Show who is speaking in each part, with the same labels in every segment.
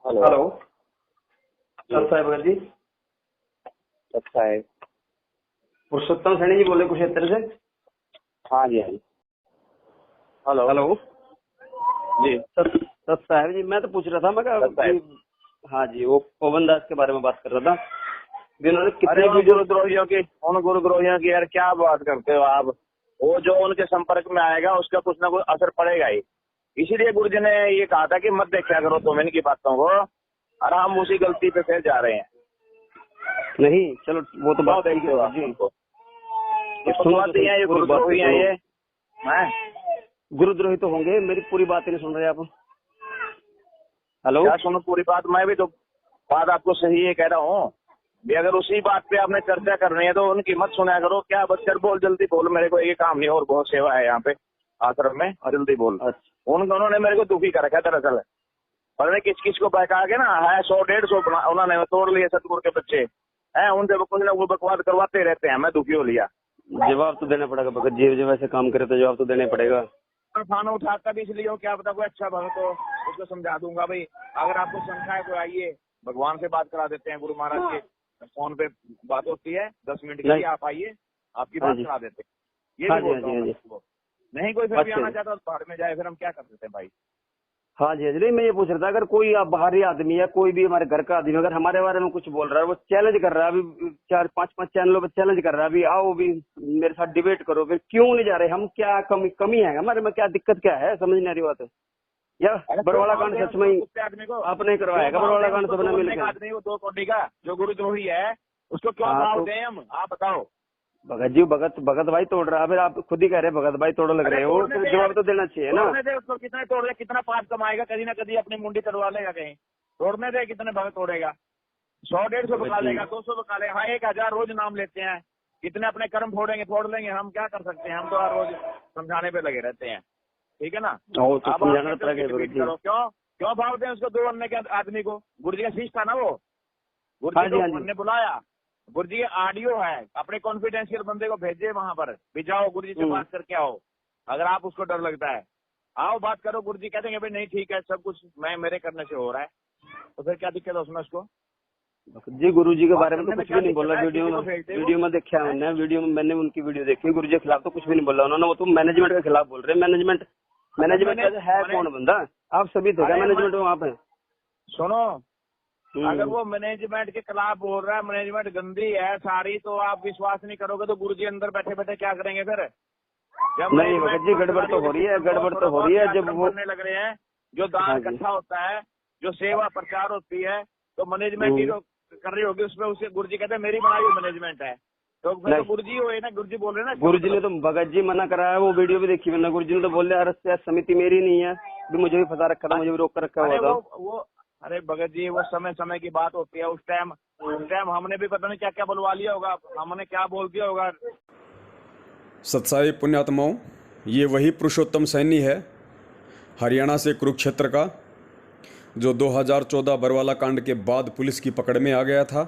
Speaker 1: Hello.
Speaker 2: Hello sir साहब जी।
Speaker 1: अच्छा है।
Speaker 2: पुरुषोत्तम सैनी जी बोले कुरुक्षेत्र से।
Speaker 1: हाँ जी, हाँ जी। हेलो।
Speaker 2: हेलो
Speaker 1: जी।
Speaker 2: सर साहब जी, मैं तो पूछ रहा था, मैं
Speaker 1: सर साहब।
Speaker 2: हाँ जी, वो पवन दास के बारे में बात कर रहा था भी। उन्होंने
Speaker 1: अरे
Speaker 2: कितने
Speaker 1: उन
Speaker 2: वीडियो।
Speaker 1: गुरुद्रोहियों की यार क्या बात करते हो आप। वो जो उनके संपर्क में आएगा उसका कुछ ना कुछ असर पड़ेगा ही। इसीलिए गुरु जी ने ये कहा था कि मत देखा करो तुम इनकी बातों को, और हम उसी गलती पे फिर जा रहे हैं।
Speaker 2: नहीं चलो वो तो बात ठीक
Speaker 1: देखते
Speaker 2: है
Speaker 1: हो आप
Speaker 2: जी।
Speaker 1: उनको, ये
Speaker 2: सुनो तो
Speaker 1: पकवाती
Speaker 2: सही,
Speaker 1: हैं, ये
Speaker 2: पूरी बात
Speaker 1: गुरुद्रोही हैं
Speaker 2: सुनो।
Speaker 1: ये हैं।
Speaker 2: गुरुद्रोही तो होंगे, मेरी पूरी बात ही नहीं सुन रहे आप। हेलो।
Speaker 1: क्या सुनो पूरी बात, मैं भी तो बात आपको सही है कह रहा हूँ भी। अगर उसी बात पे आपने चर्चा करनी है तो उनकी मत सुना करो। क्या बच्चर बोल, जल्दी बोल, मेरे को ये काम नहीं और बहुत सेवा है यहाँ पे आश्रम में, और जल्दी बोल।
Speaker 2: अच्छा
Speaker 1: उन्होंने मेरे को दुखी कर रखा है दरअसल। पता नहीं किस किस को बहका के ना है 100-150 उन्होंने तोड़ लिए सतगुरु के बच्चे हैं। उनसे कुछ ना कुछ बकवास करवाते रहते हैं, मैं दुखी हो लिया।
Speaker 2: जवाब तो देना पड़ेगा भगत जी, जब ऐसे काम करे तो जवाब तो देना पड़ेगा।
Speaker 1: खाना उठाता भी इसलिए हो, क्या पता कोई अच्छा भगत हो, उसको समझा दूंगा भाई। अगर आपको शंका है कोई आइए, भगवान से बात करा देते हैं। गुरु महाराज के फोन पे बात होती है 10 मिनट के लिए, आप आइए, आपकी
Speaker 2: हाँ
Speaker 1: बात
Speaker 2: जी,
Speaker 1: करा देते हैं। ये
Speaker 2: हाँ
Speaker 1: भी
Speaker 2: जी, हाँ
Speaker 1: बोलता
Speaker 2: जी,
Speaker 1: हूँ
Speaker 2: हाँ
Speaker 1: मैं
Speaker 2: जी।
Speaker 1: उसको। नहीं कोई फिर भी
Speaker 2: अच्छा
Speaker 1: आना
Speaker 2: जी।
Speaker 1: चाहता तो बाहर में जाए, फिर हम क्या कर सकते हैं भाई।
Speaker 2: हाँ जी, नहीं मैं ये पूछ रहा था, अगर कोई आप बाहरी आदमी है, कोई भी हमारे घर का आदमी अगर हमारे बारे में कुछ बोल रहा है, वो चैलेंज कर रहा है, अभी 4-5 चैनलों पर चैलेंज कर रहा है, अभी आओ भी मेरे साथ डिबेट करो, फिर क्यों नहीं जा रहे हम? क्या कमी है हमारे में? क्या दिक्कत क्या है? समझ नहीं आ रही बात है। या
Speaker 1: अरे
Speaker 2: बरवाला
Speaker 1: क्यों
Speaker 2: कांड
Speaker 1: भावते हैं
Speaker 2: सच में ही
Speaker 1: उसको, आदमी को
Speaker 2: आपने करवाया
Speaker 1: क्यों
Speaker 2: क्या? बरवाला
Speaker 1: भावते हैं
Speaker 2: कांड
Speaker 1: उसको,
Speaker 2: सबने
Speaker 1: तोड़ने का
Speaker 2: मिलकर?
Speaker 1: आदमी वो 2 कोटी का जो गुरुद्रोही है, उसको क्यों
Speaker 2: हाँ तो
Speaker 1: भावते हैं हम, आप बताओ।
Speaker 2: भगत जी, भगत भाई तोड़ रहा है, फिर आप खुद ही कह रहे हैं भगत भाई तोड़ लग
Speaker 1: अरे
Speaker 2: रहे हो,
Speaker 1: तोड़ने
Speaker 2: फिर
Speaker 1: दे यार,
Speaker 2: जवाब तो देना चाहिए ना।
Speaker 1: तोड़ने दे उसको। कितने तोड़ दे, कितना पाप कमाएगा, कहीं ना कहीं अपनी मुंडी तोड़वा लेगा कहीं। तोड़ने दे, कितने भगत तोड़ेगा। 100-150
Speaker 2: भगत
Speaker 1: बका
Speaker 2: जी,
Speaker 1: लेगा, 200 बका लेगा। हाँ 1000 रोज नाम लेते हैं। कितने अपने कर्म फोड़ेंगे, फोड़ लेंगे, हम क्या कर सकते हैं। हम तो हर रोज समझाने पे लगे रहते हैं, ठीक है ना।
Speaker 2: और तो
Speaker 1: अब आप
Speaker 2: समझाना
Speaker 1: कहते हो कि
Speaker 2: पड़ेगा भगत
Speaker 1: डिबेट
Speaker 2: जी।
Speaker 1: करो, क्यों क्यों भावते हैं उसको 2 अन्य के आदमी को। गुरु जी का शिष्य था ना वो, गुरु
Speaker 2: हाँ
Speaker 1: जी
Speaker 2: जी,
Speaker 1: को
Speaker 2: हाँ जी।
Speaker 1: हमने बुलाया। गुरु जी के ऑडियो है, अपने कॉन्फिडेंशियल बंदे को भेजे वहां पर भी, जाओ गुरु जी से बात करके आओ। अगर आप उसको डर लगता है, आओ बात करो। गुरु जी कहते हैं भाई नहीं ठीक है, सब कुछ मैं मेरे करने से हो रहा है, तो फिर क्या दिक्कत है उसमें उसको
Speaker 2: जी गुरु जी के
Speaker 1: बात
Speaker 2: बारे में तो
Speaker 1: करने में?
Speaker 2: कुछ
Speaker 1: क्या
Speaker 2: भी नहीं
Speaker 1: दिक्कत
Speaker 2: बोला
Speaker 1: है,
Speaker 2: वीडियो
Speaker 1: किसी
Speaker 2: में।
Speaker 1: को भेज दे वो
Speaker 2: वीडियो में देखा
Speaker 1: है?
Speaker 2: मैंने, वीडियो में मैंने उनकी वीडियो देखी, गुरु जी के खिलाफ तो कुछ भी नहीं बोला उन्होंने। वो तो मैनेजमेंट के खिलाफ बोल रहे हैं। मैनेजमेंट मैनेजमेंट का है कौन बंदा? आप सभी थे क्या
Speaker 1: अरे
Speaker 2: मैनेजमेंट में वहाँ पे?
Speaker 1: सुनो, अगर वो मैनेजमेंट के खिलाफ बोल रहा है, मैनेजमेंट गंदी है सारी, तो आप विश्वास नहीं करोगे तो गुरु जी अंदर बैठे बैठे क्या करेंगे फिर? जब
Speaker 2: नहीं भगत जी, गड़बड़ तो हो रही है, गड़बड़ तो हो रही है जब वो।
Speaker 1: बनने लग रहे हैं, जो
Speaker 2: हाँ
Speaker 1: दान
Speaker 2: जी।
Speaker 1: इकट्ठा होता है, जो सेवा प्रचार होती है, तो मैनेजमेंट ही तो कर रही होगी उसमें। उसे गुरु जी कहते हैं मेरी बनाई हुई मैनेजमेंट है, तो फिर तो गुरु जी हुए ना। गुरु जी बोल रहे हैं ना,
Speaker 2: गुरु जी ने तो भगत जी मना करा है, वो वीडियो भी देखी मैंने। गुरु जी ने तो बोल दिया RSS समिति मेरी नहीं है, भी मुझे भी फंसा रखा था, मुझे भी रोक कर रखा हुआ
Speaker 1: अरे
Speaker 2: था।
Speaker 1: वो अरे भगत जी, वो समय समय की बात होती है। उस टाइम हमने भी पता नहीं क्या क्या बुलवा लिया होगा, हमने क्या बोल दिया होगा।
Speaker 3: सत्साई पुण्यात्माओं, ये वही पुरुषोत्तम सैनी है हरियाणा से, कुरुक्षेत्र का, जो 2014 बरवाला कांड के बाद पुलिस की पकड़ में आ गया था।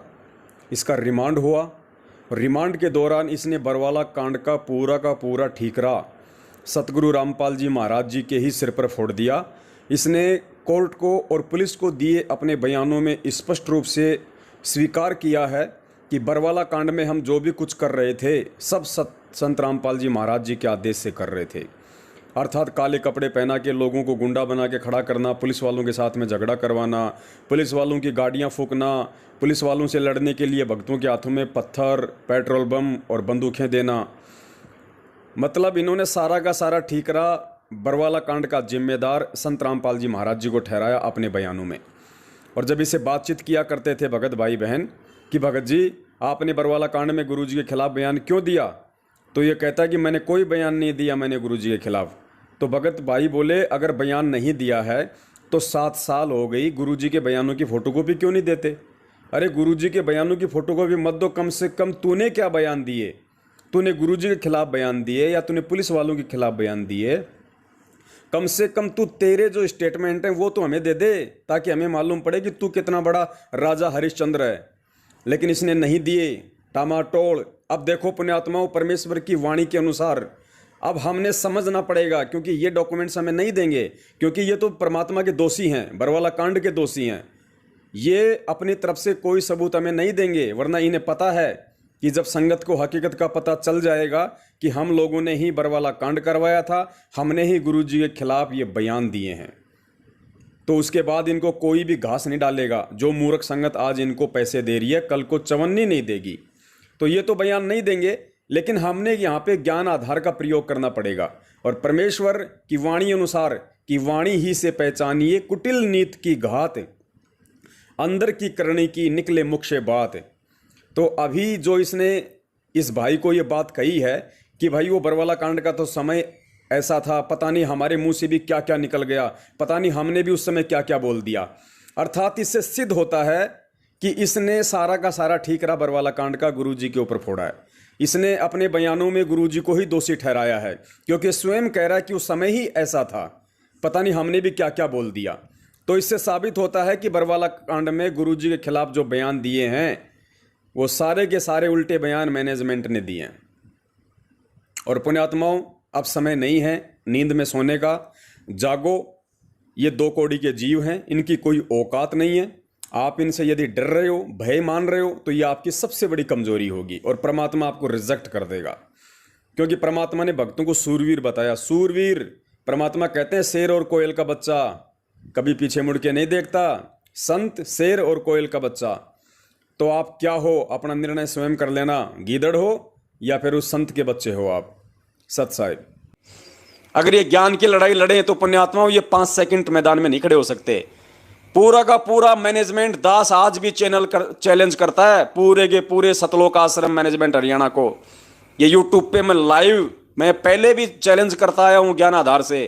Speaker 3: इसका रिमांड हुआ। रिमांड के दौरान इसने बरवाला कांड का पूरा ठीकरा सतगुरु रामपाल जी महाराज जी के ही सिर पर फोड़ दिया। इसने कोर्ट को और पुलिस को दिए अपने बयानों में स्पष्ट रूप से स्वीकार किया है कि बरवाला कांड में हम जो भी कुछ कर रहे थे सब संत रामपाल जी महाराज जी के आदेश से कर रहे थे। अर्थात काले कपड़े पहना के लोगों को गुंडा बना के खड़ा करना, पुलिस वालों के साथ में झगड़ा करवाना, पुलिस वालों की गाड़ियां फूंकना, पुलिस वालों से लड़ने के लिए भक्तों के हाथों में पत्थर, पेट्रोल बम और बंदूकें देना। मतलब इन्होंने सारा का सारा ठीकरा बरवाला कांड का जिम्मेदार संत रामपाल जी महाराज जी को ठहराया अपने बयानों में। और जब इसे बातचीत किया करते थे भगत भाई बहन कि भगत जी आपने बरवाला कांड में गुरु जी के खिलाफ बयान क्यों दिया, तो ये कहता है कि मैंने कोई बयान नहीं दिया मैंने गुरु जी के खिलाफ। तो भगत भाई बोले अगर बयान नहीं दिया है तो 7 साल हो गई, गुरु जी के बयानों की फोटोकॉपी क्यों नहीं देते? अरे गुरु जी के बयानों की फोटोकॉपी मत दो, कम से कम तूने क्या बयान दिए? तूने गुरु जी के खिलाफ बयान दिए या तूने पुलिस वालों के खिलाफ बयान दिए? कम से कम तू तेरे जो स्टेटमेंट हैं वो तो हमें दे दे, ताकि हमें मालूम पड़े कि तू कितना बड़ा राजा हरिश्चंद्र है। लेकिन इसने नहीं दिए, टामाटोड़। अब देखो पुण्यात्माओं, परमेश्वर की वाणी के अनुसार अब हमने समझना पड़ेगा, क्योंकि ये डॉक्यूमेंट्स हमें नहीं देंगे, क्योंकि ये तो परमात्मा के दोषी हैं, बरवाला कांड के दोषी हैं। ये अपनी तरफ से कोई सबूत हमें नहीं देंगे, वरना इन्हें पता है कि जब संगत को हकीकत का पता चल जाएगा कि हम लोगों ने ही बरवाला कांड करवाया था, हमने ही गुरुजी के खिलाफ ये बयान दिए हैं, तो उसके बाद इनको कोई भी घास नहीं डालेगा। जो मूर्ख संगत आज इनको पैसे दे रही है, कल को चवन्नी नहीं देगी। तो ये तो बयान नहीं देंगे, लेकिन हमने यहाँ पे ज्ञान आधार का प्रयोग करना पड़ेगा। और परमेश्वर की वाणी अनुसार कि वाणी ही से पहचानिए कुटिल नीत की घात, अंदर की करनी की निकले मुख से बात। तो अभी जो इसने इस भाई को ये बात कही है कि भाई वो बरवाला कांड का तो समय ऐसा था, पता नहीं हमारे मुंह से भी क्या क्या निकल गया, पता नहीं हमने भी उस समय क्या क्या बोल दिया। अर्थात इससे सिद्ध होता है कि इसने सारा का सारा ठीकरा बरवाला कांड का गुरुजी के ऊपर फोड़ा है। इसने अपने बयानों में गुरुजी को ही दोषी ठहराया है, क्योंकि स्वयं कह रहा है कि उस समय ही ऐसा था, पता नहीं हमने भी क्या क्या बोल दिया। तो इससे साबित होता है कि बरवाला कांड में गुरुजी के खिलाफ जो बयान दिए हैं वो सारे के सारे उल्टे बयान मैनेजमेंट ने दिए हैं। और पुण्यात्माओं, अब समय नहीं है नींद में सोने का, जागो। ये 2 कौड़ी के जीव हैं, इनकी कोई औकात नहीं है। आप इनसे यदि डर रहे हो, भय मान रहे हो, तो ये आपकी सबसे बड़ी कमजोरी होगी और परमात्मा आपको रिजेक्ट कर देगा। क्योंकि परमात्मा ने भक्तों को सूरवीर बताया। सूरवीर, परमात्मा कहते हैं शेर और कोयल का बच्चा कभी पीछे मुड़ के नहीं देखता, संत शेर और कोयल का बच्चा। तो आप क्या हो, अपना निर्णय स्वयं कर लेना, गीदड़ हो या फिर उस संत के बच्चे हो आप। सत साहिब, अगर ये ज्ञान की लड़ाई लड़े तो पुण्यात्माओं ये 5 सेकंड मैदान में नहीं खड़े हो सकते। पूरा का पूरा मैनेजमेंट दास आज भी चैलेंज करता है पूरे के पूरे सतलोक आश्रम मैनेजमेंट हरियाणा को। ये यूट्यूब पे मैं पहले भी चैलेंज करता आया हूं ज्ञान आधार से।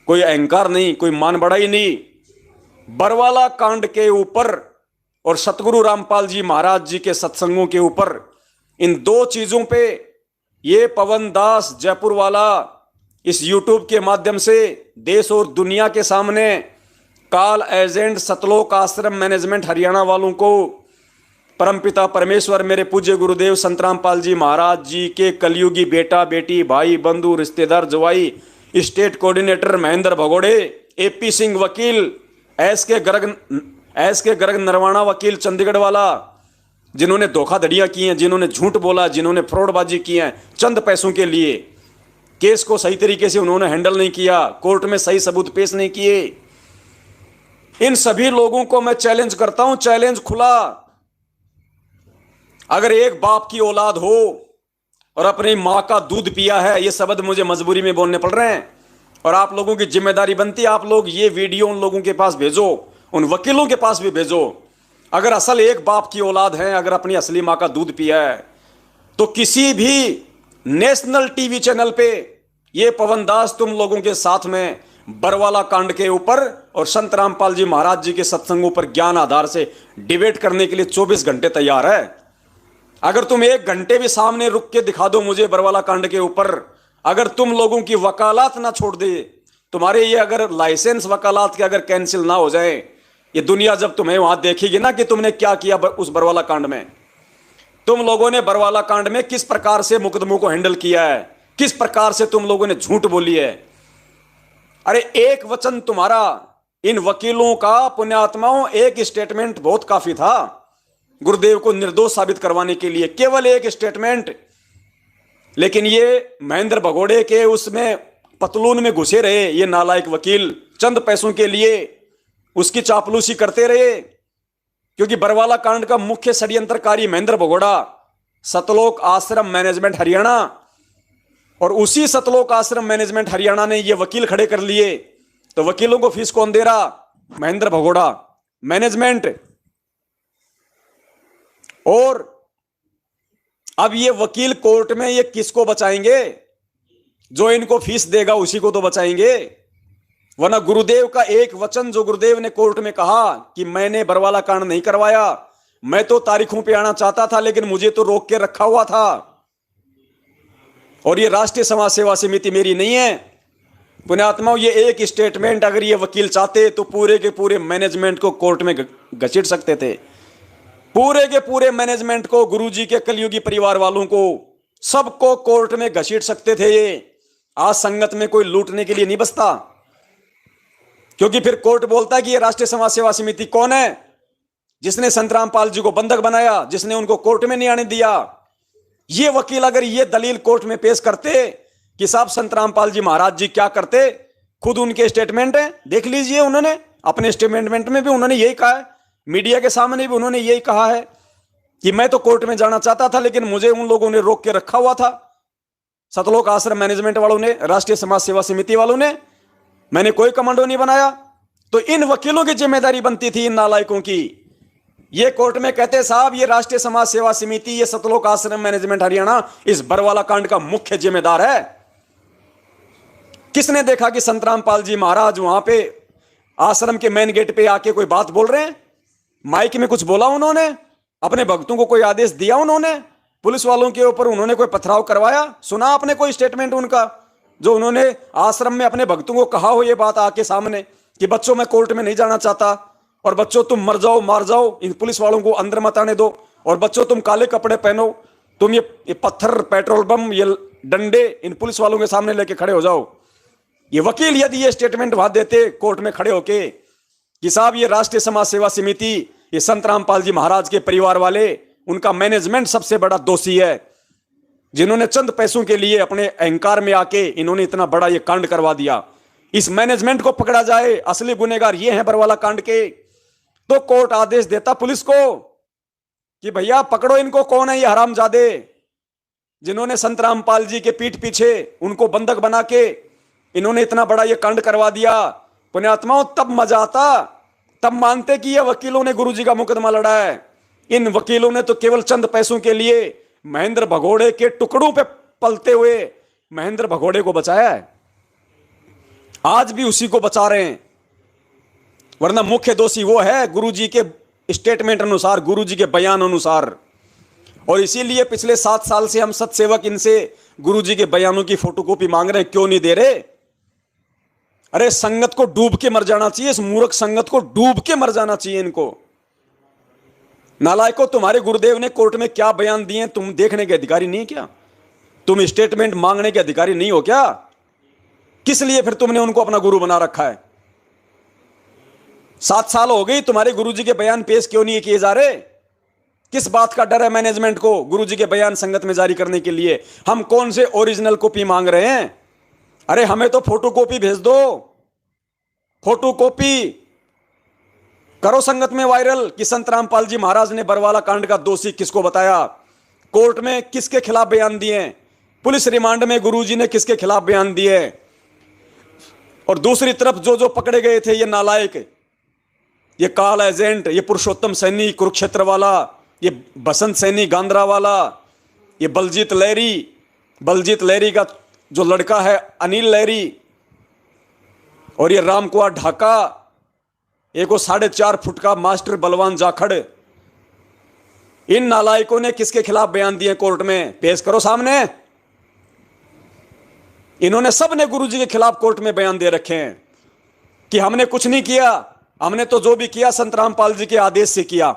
Speaker 3: कोई अहंकार नहीं, कोई मान बढ़ाई नहीं। बरवाला कांड के ऊपर और सतगुरु रामपाल जी महाराज जी के सत्संगों के ऊपर, इन 2 चीजों पे ये पवन दास जयपुर वाला इस यूट्यूब के माध्यम से देश और दुनिया के सामने काल एजेंट सतलोक आश्रम मैनेजमेंट हरियाणा वालों को परमपिता परमेश्वर मेरे पूज्य गुरुदेव संत रामपाल जी महाराज जी के कलयुगी बेटा बेटी भाई बंधु रिश्तेदार जवाई स्टेट कोऑर्डिनेटर महेंद्र भगोड़े, एपी सिंह वकील, एस के गर्ग नरवाणा वकील चंडीगढ़ वाला, जिन्होंने धोखाधड़ियां की हैं, जिन्होंने झूठ बोला, जिन्होंने फ्रॉडबाजी की है चंद पैसों के लिए, केस को सही तरीके से उन्होंने हैंडल नहीं किया, कोर्ट में सही सबूत पेश नहीं किए, इन सभी लोगों को मैं चैलेंज करता हूं, चैलेंज खुला। अगर एक बाप की औलाद हो और अपनी मां का दूध पिया है, ये शब्द मुझे मजबूरी में बोलने पड़ रहे हैं और आप लोगों की जिम्मेदारी बनती है, आप लोग ये वीडियो उन लोगों के पास भेजो, उन वकीलों के पास भी भेजो। अगर असल एक बाप की औलाद है, अगर अपनी असली मां का दूध पिया है, तो किसी भी नेशनल टीवी चैनल पे ये पवन दास तुम लोगों के साथ में बरवाला कांड के ऊपर और संत रामपाल जी महाराज जी के सत्संगों पर ज्ञान आधार से डिबेट करने के लिए 24 घंटे तैयार है। अगर तुम 1 घंटे भी सामने रुक के दिखा दो मुझे बरवाला कांड के ऊपर, अगर तुम लोगों की वकालत ना छोड़ दे, तुम्हारे ये अगर लाइसेंस वकालत के अगर कैंसिल ना हो जाए, ये दुनिया जब तुम्हें वहां देखेगी ना कि तुमने क्या किया उस बरवाला कांड में, तुम लोगों ने बरवाला कांड में किस प्रकार से मुकदमों को हैंडल किया है, किस प्रकार से तुम लोगों ने झूठ बोली है। अरे एक वचन तुम्हारा, इन वकीलों का, पुण्यात्माओं, एक स्टेटमेंट बहुत काफी था गुरुदेव को निर्दोष साबित करवाने के लिए, केवल एक स्टेटमेंट। लेकिन ये महेंद्र भगोड़े के उसमें पतलून में घुसे रहे ये नालायक वकील, चंद पैसों के लिए उसकी चापलूसी करते रहे, क्योंकि बरवाला कांड का मुख्य षड्यंत्रकारी महेंद्र भगोड़ा, सतलोक आश्रम मैनेजमेंट हरियाणा, और उसी सतलोक आश्रम मैनेजमेंट हरियाणा ने ये वकील खड़े कर लिए। तो वकीलों को फीस कौन दे रहा? महेंद्र भगोड़ा मैनेजमेंट। और अब ये वकील कोर्ट में ये किसको बचाएंगे? जो इनको फीस देगा उसी को तो बचाएंगे, वरना गुरुदेव का एक वचन जो गुरुदेव ने कोर्ट में कहा कि मैंने बरवाला कांड नहीं करवाया, मैं तो तारीखों पे आना चाहता था लेकिन मुझे तो रोक के रखा हुआ था, और ये राष्ट्रीय समाज सेवा समिति मेरी नहीं है। पुण्यात्माओं, ये एक स्टेटमेंट अगर ये वकील चाहते तो पूरे के पूरे मैनेजमेंट को कोर्ट में घसीट सकते थे, पूरे के पूरे मैनेजमेंट को, गुरुजी के कलयुगी परिवार वालों को, सबको कोर्ट में घसीट सकते थे। ये आज संगत में कोई लूटने के लिए नहीं बसता, क्योंकि फिर कोर्ट बोलता है कि ये राष्ट्रीय समाज सेवा समिति कौन है? जिसने संतरामपाल जी को बंधक बनाया, जिसने उनको कोर्ट में नहीं आने दिया। ये वकील अगर ये दलील कोर्ट में पेश करते कि साहब संतरामपाल जी महाराज जी क्या करते, खुद उनके स्टेटमेंट है, देख लीजिए, उन्होंने अपने स्टेटमेंट में भी उन्होंने यही कहा है, मीडिया के सामने भी उन्होंने यही कहा है कि मैं तो कोर्ट में जाना चाहता था लेकिन मुझे उन लोगों ने रोक के रखा हुआ था, सतलोक आश्रम मैनेजमेंट वालों ने, राष्ट्रीय समाज सेवा समिति वालों ने, मैंने कोई कमांडो नहीं बनाया। तो इन वकीलों की जिम्मेदारी बनती थी, इन नालायकों की। ये कोर्ट में कहते साहब ये राष्ट्रीय समाज सेवा समिति, ये सतलोक आश्रम मैनेजमेंट हरियाणा इस बरवाला कांड का मुख्य जिम्मेदार है। किसने देखा कि संतरामपाल जी महाराज वहां पे आश्रम के मेन गेट पे आके कोई बात बोल रहे हैं? माइक में कुछ बोला उन्होंने? अपने भक्तों को कोई आदेश दिया उन्होंने? पुलिस वालों के ऊपर उन्होंने कोई पथराव करवाया? सुना आपने कोई स्टेटमेंट उनका जो उन्होंने आश्रम में अपने भक्तों को कहा हो ये बात आके सामने कि बच्चों मैं कोर्ट में नहीं जाना चाहता, और बच्चों तुम मर जाओ मार जाओ, इन पुलिस वालों को अंदर मत आने दो, और बच्चों तुम काले कपड़े पहनो, तुम ये पत्थर, पेट्रोल बम, ये डंडे इन पुलिस वालों के सामने लेके खड़े हो जाओ। ये वकील यदि ये स्टेटमेंट वहां देते कोर्ट में खड़े होके कि साहब ये राष्ट्रीय समाज सेवा समिति, ये संतरामपाल जी महाराज के परिवार वाले, उनका मैनेजमेंट सबसे बड़ा दोषी है, जिन्होंने चंद पैसों के लिए अपने अहंकार में आके इन्होंने इतना बड़ा ये कांड करवा दिया, इस मैनेजमेंट को पकड़ा जाए, असली गुनहगार ये हैं बरवाला कांड के, तो कोर्ट आदेश देता पुलिस को कि भैया पकड़ो इनको, कौन है ये हरामजादे जिन्होंने संतरामपाल जी के पीठ पीछे उनको बंधक बना के इन्होंने इतना बड़ा ये कांड करवा दिया। पुण्यात्माओं, तब मजा आता, तब मानते कि ये वकीलों ने गुरुजी का मुकदमा लड़ा है। इन वकीलों ने तो केवल चंद पैसों के लिए महेंद्र भगोड़े के टुकड़ों पे पलते हुए महेंद्र भगोड़े को बचाया है, आज भी उसी को बचा रहे हैं, वरना मुख्य दोषी वो है गुरुजी के स्टेटमेंट अनुसार, गुरुजी के बयान अनुसार। और इसीलिए पिछले 7 साल से हम सत्सेवक इनसे गुरुजी के बयानों की फोटोकॉपी मांग रहे हैं, क्यों नहीं दे रहे? अरे संगत को डूब के मर जाना चाहिए, इस मूर्ख संगत को डूब के मर जाना चाहिए इनको। नालायकों, तुम्हारे गुरुदेव ने कोर्ट में क्या बयान दिए तुम देखने के अधिकारी नहीं क्या? तुम स्टेटमेंट मांगने के अधिकारी नहीं हो क्या? किस लिए फिर तुमने उनको अपना गुरु बना रखा है? 7 साल हो गई, तुम्हारे गुरुजी के बयान पेश क्यों नहीं किए जा रहे? किस बात का डर है मैनेजमेंट को गुरुजी के बयान संगत में जारी करने के लिए? हम कौन से ओरिजिनल कॉपी मांग रहे हैं? अरे हमें तो फोटो कॉपी भेज दो, फोटो कॉपी करो संगत में वायरल कि संतरामपाल जी महाराज ने बरवाला कांड का दोषी किसको बताया, कोर्ट में किसके खिलाफ बयान दिए, पुलिस रिमांड में गुरुजी ने किसके खिलाफ बयान दिए। और दूसरी तरफ जो जो पकड़े गए थे ये नालायक, ये काल एजेंट, ये पुरुषोत्तम सैनी कुरुक्षेत्र वाला, ये बसंत सैनी गांधरा वाला, ये बलजीत लहरी का जो लड़का है अनिल लहरी, और ये रामकुमार ढाका, एक वो 4.5 फुट का मास्टर बलवान जाखड़। इन नालायकों ने किसके खिलाफ बयान दिए कोर्ट में? पेश करो सामने। इन्होंने सब ने गुरुजी के खिलाफ कोर्ट में बयान दे रखे हैं कि हमने कुछ नहीं किया, हमने तो जो भी किया संतरामपाल जी के आदेश से किया,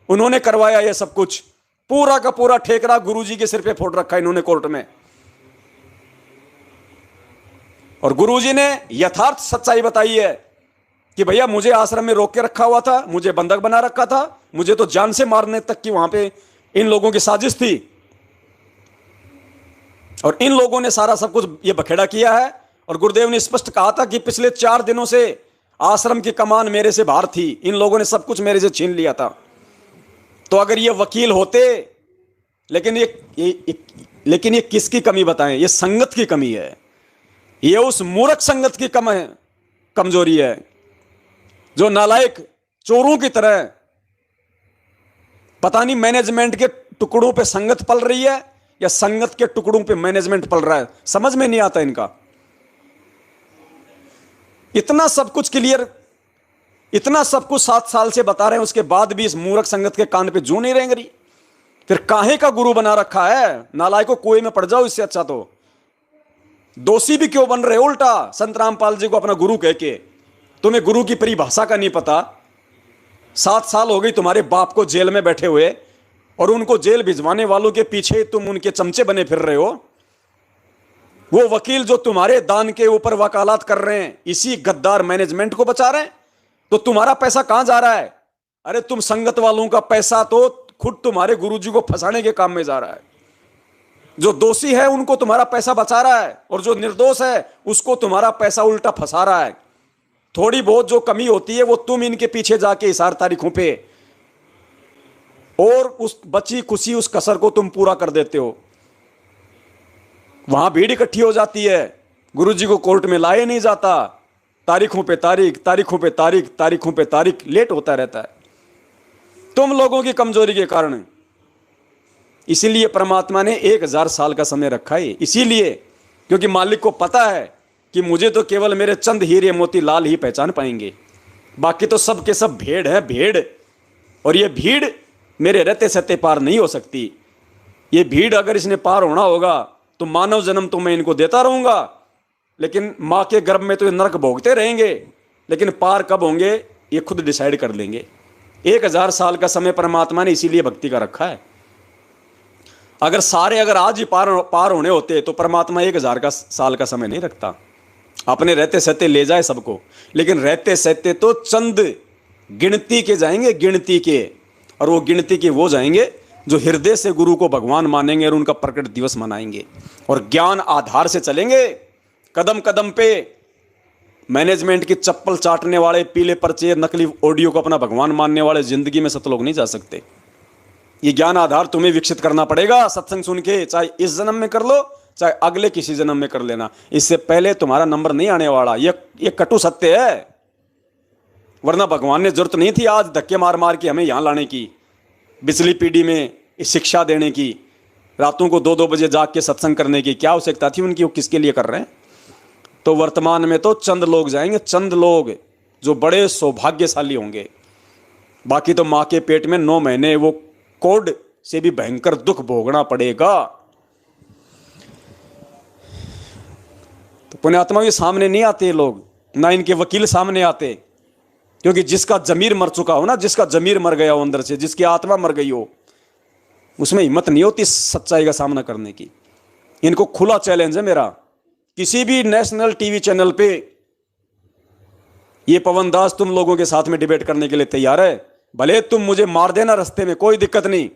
Speaker 3: उन्होंने करवाया ये सब कुछ। पूरा का पूरा ठेकरा गुरुजी के सिर पे फोड़ रखा इन्होंने कोर्ट में। और गुरुजी ने यथार्थ सच्चाई बताई है कि भैया मुझे आश्रम में रोक के रखा हुआ था, मुझे बंधक बना रखा था, मुझे तो जान से मारने तक की वहां पे इन लोगों की साजिश थी, और इन लोगों ने सारा सब कुछ ये बखेड़ा किया है। और गुरुदेव ने स्पष्ट कहा था कि पिछले 4 दिनों से आश्रम की कमान मेरे से बाहर थी, इन लोगों ने सब कुछ मेरे से छीन लिया था। तो अगर ये वकील होते, लेकिन ये किसकी कमी बताएं? ये संगत की कमी है, ये उस मूर्ख संगत की कमजोरी है जो नालायक चोरों की तरह पता नहीं मैनेजमेंट के टुकड़ों पे संगत पल रही है या संगत के टुकड़ों पे मैनेजमेंट पल रहा है, समझ में नहीं आता इनका। इतना सब कुछ क्लियर, इतना सब कुछ 7 साल से बता रहे हैं, उसके बाद भी इस मूर्ख संगत के कान पे जू नहीं रेंग रही। फिर काहे का गुरु बना रखा है? नालायकों, कुएं में पड़ जाओ, इससे अच्छा तो दोषी भी क्यों बन रहे हो? उल्टा संतरामपाल जी को अपना गुरु कह के तुम्हें गुरु की परिभाषा का नहीं पता। 7 साल हो गई तुम्हारे बाप को जेल में बैठे हुए, और उनको जेल भिजवाने वालों के पीछे तुम उनके चमचे बने फिर रहे हो। वो वकील जो तुम्हारे दान के ऊपर वकालत कर रहे हैं, इसी गद्दार मैनेजमेंट को बचा रहे हैं। तो तुम्हारा पैसा कहां जा रहा है? अरे तुम संगत वालों का पैसा तो खुद तुम्हारे गुरुजी को फंसाने के काम में जा रहा है। जो दोषी है उनको तुम्हारा पैसा बचा रहा है, और जो निर्दोष है उसको तुम्हारा पैसा उल्टा फंसा रहा है। थोड़ी बहुत जो कमी होती है वो तुम इनके पीछे जाके इशार तारीखों पे, और उस बची खुशी उस कसर को तुम पूरा कर देते हो। वहां भीड़ इकट्ठी हो जाती है, गुरुजी को कोर्ट में लाए नहीं जाता, तारीखों पे तारीख, तारीखों पे तारीख, तारीखों पे तारीख, लेट होता रहता है तुम लोगों की कमजोरी के कारण। इसीलिए परमात्मा ने 1000 साल का समय रखा है, इसीलिए क्योंकि मालिक को पता है कि मुझे तो केवल मेरे चंद हीरे मोती लाल ही पहचान पाएंगे, बाकी तो सब के सब भेड़ है, भेड़। और ये भीड़ मेरे रहते सहते पार नहीं हो सकती। ये भीड़ अगर इसने पार होना होगा तो मानव जन्म तो मैं इनको देता रहूंगा, लेकिन माँ के गर्भ में तो ये नरक भोगते रहेंगे, लेकिन पार कब होंगे ये खुद डिसाइड कर लेंगे। 1000 साल का समय परमात्मा ने इसीलिए भक्ति का रखा है। अगर आज ही पार होने होते तो परमात्मा 1000 साल का समय नहीं रखता, अपने रहते सहते ले जाए सबको। लेकिन रहते सहते तो चंद गिनती के जाएंगे, गिनती के, और वो गिनती के वो जाएंगे जो हृदय से गुरु को भगवान मानेंगे और उनका प्रकट दिवस मनाएंगे और ज्ञान आधार से चलेंगे। कदम कदम पे मैनेजमेंट की चप्पल चाटने वाले, पीले पर्चे, नकली ऑडियो को अपना भगवान मानने वाले जिंदगी में सत लोग नहीं जा सकते। ये ज्ञान आधार तुम्हें विकसित करना पड़ेगा सत्संग सुन के, चाहे इस जन्म में कर लो चाहे अगले किसी जन्म में कर लेना। इससे पहले तुम्हारा नंबर नहीं आने वाला, ये कटु सत्य है। वरना भगवान ने जरूरत नहीं थी आज धक्के मार मार के हमें यहां लाने की, बिजली पीढ़ी में शिक्षा देने की, रातों को 2-2 बजे जाग के सत्संग करने की क्या आवश्यकता थी उनकी? वो किसके लिए कर रहे हैं? तो वर्तमान में तो चंद लोग जाएंगे, चंद लोग जो बड़े सौभाग्यशाली होंगे। बाकी तो मां के पेट में 9 महीने वो कोड से भी भयंकर दुख भोगना पड़ेगा। तो पुण्यात्मा के सामने नहीं आते लोग, ना इनके वकील सामने आते, क्योंकि जिसका जमीर मर चुका हो ना, जिसका जमीर मर गया हो अंदर से, जिसकी आत्मा मर गई हो, उसमें हिम्मत नहीं होती सच्चाई का सामना करने की। इनको खुला चैलेंज है मेरा, किसी भी नेशनल टीवी चैनल पे ये पवन दास तुम लोगों के साथ में डिबेट करने के लिए तैयार है। भले तुम मुझे मार देना रास्ते में, कोई दिक्कत नहीं,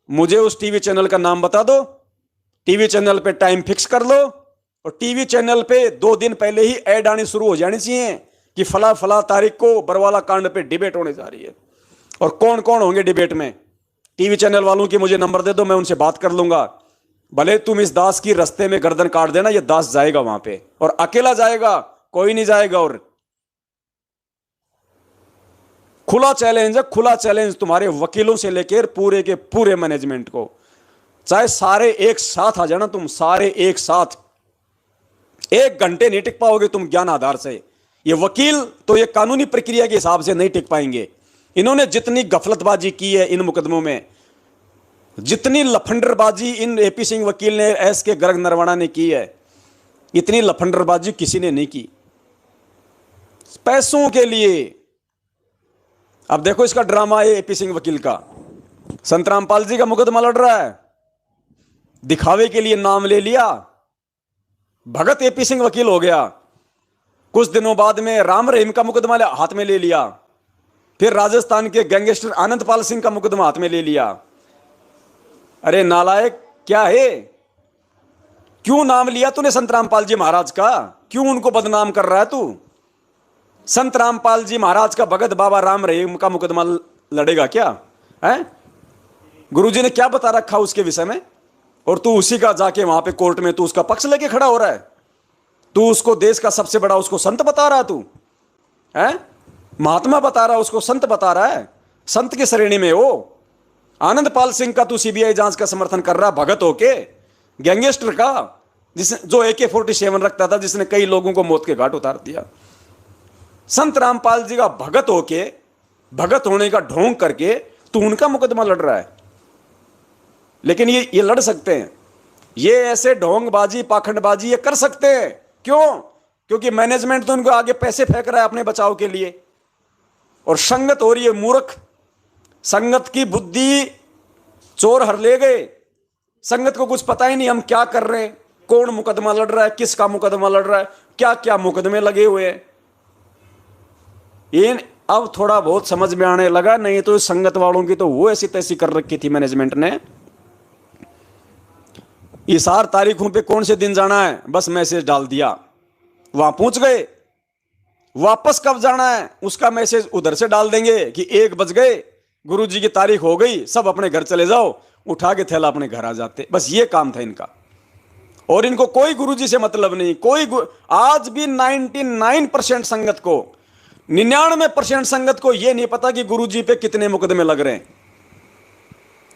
Speaker 3: मुझे उस टीवी चैनल का नाम बता दो, टीवी चैनल पे टाइम फिक्स कर लो, और टीवी चैनल पे 2 दिन पहले ही ऐड आनी शुरू हो जानी चाहिए कि फला फला तारीख को बरवाला कांड पे डिबेट होने जा रही है। और कौन कौन होंगे डिबेट में, टीवी चैनल वालों की मुझे नंबर दे दो, मैं उनसे बात कर लूंगा। भले तुम इस दास की रास्ते में गर्दन काट देना, ये दास जाएगा वहां पे, और अकेला जाएगा, कोई नहीं जाएगा। और खुला चैलेंज है, खुला चैलेंज तुम्हारे वकीलों से लेकर पूरे के पूरे मैनेजमेंट को। चाहे सारे एक साथ आ जाना, तुम सारे एक साथ 1 घंटे नहीं टिक पाओगे तुम ज्ञान आधार से। ये वकील तो ये कानूनी प्रक्रिया के हिसाब से नहीं टिक पाएंगे। इन्होंने जितनी गफलतबाजी की है इन मुकदमों में, जितनी लफंडरबाजी इन एपी सिंह वकील ने, एस के गर्ग नरवाणा ने की है, इतनी लफंडरबाजी किसी ने नहीं की पैसों के लिए। अब देखो इसका ड्रामा है एपी सिंह वकील का, संत रामपाल जी का मुकदमा लड़ रहा है, दिखावे के लिए नाम ले लिया, भगत एपी सिंह वकील हो गया। कुछ दिनों बाद में राम रहीम का मुकदमा हाथ में ले लिया, फिर राजस्थान के गैंगस्टर आनंदपाल सिंह का मुकदमा हाथ में ले लिया। अरे नालायक क्या है, क्यों नाम लिया तूने संत रामपाल जी महाराज का? क्यों उनको बदनाम कर रहा है तू? संत रामपाल जी महाराज का भगत बाबा राम रहीम का मुकदमा लड़ेगा क्या है? गुरुजी ने क्या बता रखा उसके विषय में? और तू उसी का जाके वहां पे कोर्ट में तू उसका पक्ष लेके खड़ा हो रहा है। तू उसको देश का सबसे बड़ा उसको संत बता रहा है, तू है महात्मा बता रहा है, उसको संत बता रहा है, संत की श्रेणी में हो। आनंदपाल सिंह का तू सीबीआई जांच का समर्थन कर रहा है भगत होके, गैंगस्टर का, जिसने जो AK-47 रखता था, जिसने कई लोगों को मौत के घाट उतार दिया। संत रामपाल जी का भगत होके, भगत होने का ढोंग करके तू उनका मुकदमा लड़ रहा है। लेकिन ये लड़ सकते हैं, ये ऐसे ढोंगबाजी पाखंडबाजी ये कर सकते हैं। क्यों? क्योंकि मैनेजमेंट तो उनको आगे पैसे फेंक रहा है अपने बचाव के लिए, और संगत हो रही है मूर्ख। संगत की बुद्धि चोर हर ले गए, संगत को कुछ पता ही नहीं हम क्या कर रहे हैं, कौन मुकदमा लड़ रहा है, किसका मुकदमा लड़ रहा है, क्या क्या मुकदमे लगे हुए हैं। इन अब थोड़ा बहुत समझ में आने लगा, नहीं तो संगत वालों की तो वो ऐसी तैसी कर रखी थी मैनेजमेंट ने। इशार तारीखों पे कौन से दिन जाना है बस मैसेज डाल दिया, वहां पहुंच गए। वापस कब जाना है उसका मैसेज उधर से डाल देंगे कि 1 बज गए, गुरुजी की तारीख हो गई, सब अपने घर चले जाओ, उठा के थैला अपने घर आ जाते। बस ये काम था इनका, और इनको कोई गुरुजी से मतलब नहीं। आज भी 99% संगत को, 99% संगत को यह नहीं पता कि गुरुजी पे कितने मुकदमे लग रहे हैं,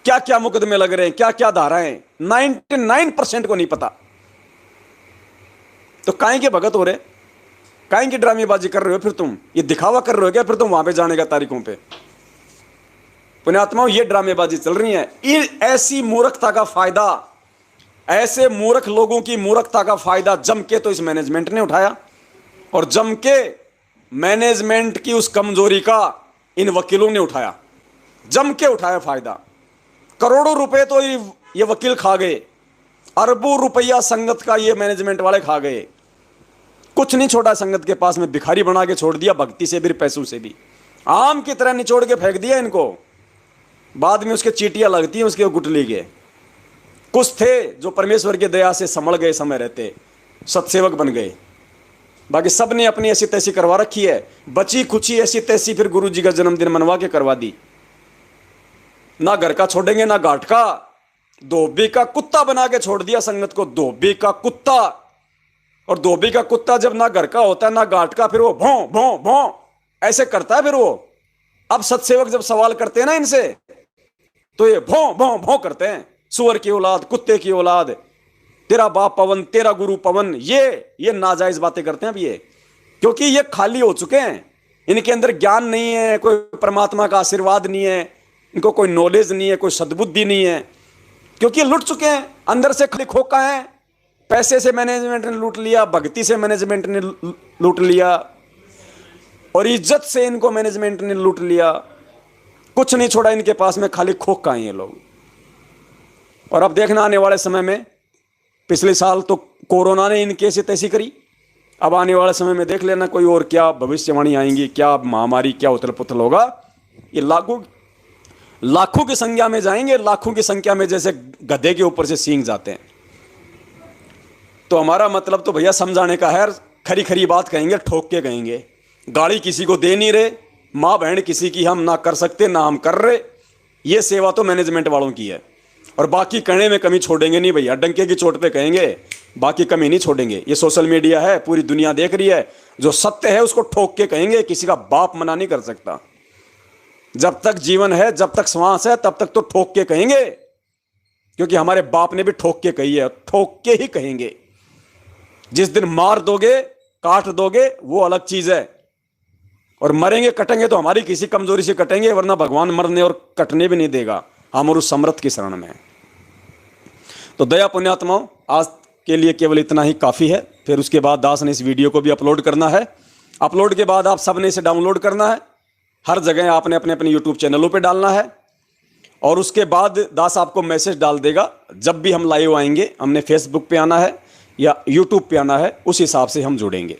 Speaker 3: क्या क्या मुकदमे लग रहे हैं, क्या क्या धाराएं, 99% को नहीं पता। तो काहे के भगत हो रहे, काहे की ड्रामेबाजी कर रहे हो फिर तुम? ये दिखावा कर रहे हो क्या फिर तुम वहां पे जाने का तारीखों पे? पुण्यात्माओं, ये ड्रामेबाजी चल रही है। ऐसी मूर्खता का फायदा, ऐसे मूर्ख लोगों की मूर्खता का फायदा जम के तो इस मैनेजमेंट ने उठाया, और जम के मैनेजमेंट की उस कमजोरी का इन वकीलों ने उठाया, जम के उठाया फायदा। करोड़ों रुपए तो ये वकील खा गए, अरबों रुपया संगत का ये मैनेजमेंट वाले खा गए। कुछ नहीं छोड़ा संगत के पास में, भिखारी बना के छोड़ दिया, भक्ति से भी पैसों से भी आम की तरह निचोड़ के फेंक दिया इनको। बाद में उसके चीटियां लगती हैं उसके गुटली के। कुछ थे जो परमेश्वर की दया से संभल गए, समय रहते सत्सेवक बन गए, बाकी सब ने अपनी ऐसी तैसी करवा रखी है। बची खुची ऐसी तैसी फिर गुरु जी का जन्मदिन मनवा के करवा दी। ना घर का छोड़ेंगे ना घाट का, धोबी का कुत्ता बना के छोड़ दिया संगत को, धोबी का कुत्ता। और धोबी का कुत्ता जब ना घर का होता है ना घाट का, फिर वो भौं भौं भौं ऐसे करता है फिर वो। अब सत्सेवक जब सवाल करते हैं ना इनसे, तो ये भौं भौं भौं करते हैं, सुअर की औलाद, कुत्ते की औलाद, तेरा बाप पवन, तेरा गुरु पवन, ये नाजायज बातें करते हैं अब ये, क्योंकि ये खाली हो चुके हैं। इनके अंदर ज्ञान नहीं है, कोई परमात्मा का आशीर्वाद नहीं है, इनको कोई नॉलेज नहीं है, कोई सद्बुद्धि नहीं है, क्योंकि लूट चुके हैं अंदर से, खाली खोखा है। पैसे से मैनेजमेंट ने लूट लिया, भक्ति से मैनेजमेंट ने लूट लिया, और इज्जत से इनको मैनेजमेंट ने लूट लिया। कुछ नहीं छोड़ा इनके पास में, खाली खोखा हैं ये लोग। और अब देखना आने वाले समय में, पिछले साल तो कोरोना ने इनकी ऐसी तैसी करी, अब आने वाले समय में देख लेना कोई और क्या भविष्यवाणी आएंगी, क्या महामारी, क्या उथल पुथल होगा। ये लाखों की संख्या में जाएंगे, लाखों की संख्या में, जैसे गधे के ऊपर से सींग जाते हैं। तो हमारा मतलब तो भैया समझाने का है, खरी खरी बात कहेंगे, ठोक के कहेंगे। गाड़ी किसी को दे नहीं रहे, माँ बहन किसी की हम ना कर सकते ना हम कर रहे, ये सेवा तो मैनेजमेंट वालों की है। और बाकी कहने में कमी छोड़ेंगे नहीं भैया, डंके की चोट पे कहेंगे, बाकी कमी नहीं छोड़ेंगे। ये सोशल मीडिया है, पूरी दुनिया देख रही है, जो सत्य है उसको ठोक के कहेंगे, किसी का बाप मना नहीं कर सकता। जब तक जीवन है, जब तक श्वास है, तब तक तो ठोक के कहेंगे, क्योंकि हमारे बाप ने भी ठोक के कही है, ठोक के ही कहेंगे। जिस दिन मार दोगे, काट दोगे, वो अलग चीज है, और मरेंगे कटेंगे तो हमारी किसी कमजोरी से कटेंगे, वरना भगवान मरने और कटने भी नहीं देगा, हम और उस समर्थ की शरण में। तो दया पुण्यात्माओं, आज के लिए केवल इतना ही काफी है। फिर उसके बाद दास ने इस वीडियो को भी अपलोड करना है। अपलोड के बाद आप सबने इसे डाउनलोड करना है, हर जगह आपने अपने अपने यूट्यूब चैनलों पे डालना है, और उसके बाद दास आपको मैसेज डाल देगा जब भी हम लाइव आएंगे। हमने फेसबुक पे आना है या यूट्यूब पे आना है, उस हिसाब से हम जुड़ेंगे।